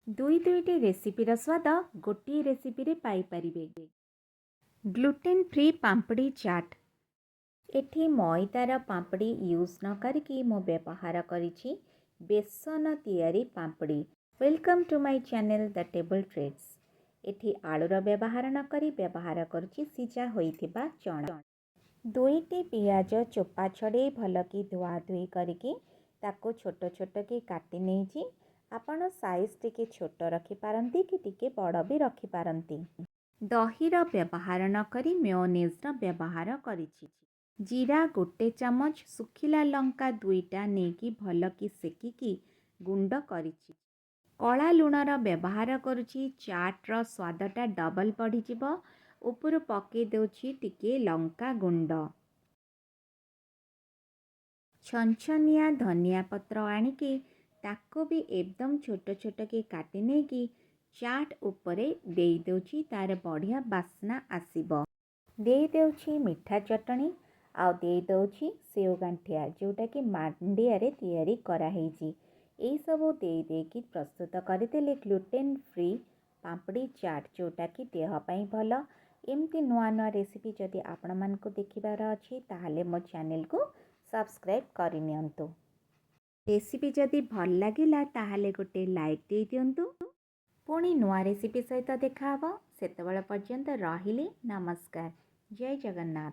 ଦୁଇଟି ରେସିପିର ସ୍ୱାଦ ଗୋଟିଏ ରେସିପିରେ ପାଇପାରିବେ। Gluten free papdi chaat. ଏଠି ମଇଦାର ପାମ୍ପଡ଼ି ୟୁଜ୍ ନ କରିକି ମୁଁ ବ୍ୟବହାର କରିଛି ବେସନ ତିଆରି papdi. Welcome to my channel the table trades. ଏଠି ଆଳୁର ବ୍ୟବହାର ନ କରି ବ୍ୟବହାର କରୁଛି ସିଝା ହୋଇଥିବା ଚଣା। ଦୁଇଟି ପିଆଜ ଚୋପା ଛଡ଼େଇ ଭଲକି ଧୁଆଧୁଇ କରିକି ତାକୁ ଛୋଟ ଛୋଟ କି କାଟି ନେଇଛି। ଆପଣ ସାଇଜ୍ ଟିକେ ଛୋଟ ରଖିପାରନ୍ତି କି ଟିକେ ବଡ଼ ବି ରଖିପାରନ୍ତି। ଦହିର ବ୍ୟବହାର ନ କରି ମେୟୋନେଜ୍ର ବ୍ୟବହାର କରିଛି। ଜିରା 1 ଚାମଚ, ଶୁଖିଲା ଲଙ୍କା 2ଟା ନେଇକି ଭଲକି ସେକିକି ଗୁଣ୍ଡ କରିଛି। କଳା ଲୁଣର ବ୍ୟବହାର କରୁଛି। ଚାଟ୍ର ସ୍ୱାଦଟା ଡବଲ୍ ବଢ଼ିଯିବ। ଉପରୁ ପକାଇ ଦେଉଛି ଟିକେ ଲଙ୍କା ଗୁଣ୍ଡ। ଛନଛନିଆ ଧନିଆ ପତ୍ର ଆଣିକି ତାକୁ ବି ଏକଦମ ଛୋଟ ଛୋଟ କି କାଟି ନେଇକି ଚାଟ୍ ଉପରେ ଦେଇ ଦେଉଛି। ତାର ବଢ଼ିଆ ବାସ୍ନା ଆସିବ। ଦେଇ ଦେଉଛି ମିଠା ଚଟଣି ଆଉ ଦେଇ ଦେଉଛି ସେଓ ଗାଣ୍ଠିଆ, ଯେଉଁଟାକି ମାଣ୍ଡିଆରେ ତିଆରି କରାହେଇଛି। ଏଇସବୁ ଦେଇ ଦେଇକି ପ୍ରସ୍ତୁତ କରିଦେଲେ ଗ୍ଲୁଟେନ୍ ଫ୍ରି ପାମ୍ପଡ଼ି ଚାଟ୍, ଯେଉଁଟାକି ଦେହ ପାଇଁ ଭଲ। ଏମିତି ନୂଆ ନୂଆ ରେସିପି ଯଦି ଆପଣମାନଙ୍କୁ ଦେଖିବାର ଅଛି ତାହେଲେ ମୋ ଚ୍ୟାନେଲକୁ ସବସ୍କ୍ରାଇବ୍ କରିନିଅନ୍ତୁ। ରେସିପି ଯଦି ଭଲ ଲାଗିଲା ତାହେଲେ ଗୋଟେ ଲାଇକ୍ ଦେଇଦିଅନ୍ତୁ। ପୁଣି ନୂଆ ରେସିପି ସହିତ ଦେଖାହେବ। ସେତେବେଳେ ପର୍ଯ୍ୟନ୍ତ ରହିଲି, ନମସ୍କାର, ଜୟ ଜଗନ୍ନାଥ।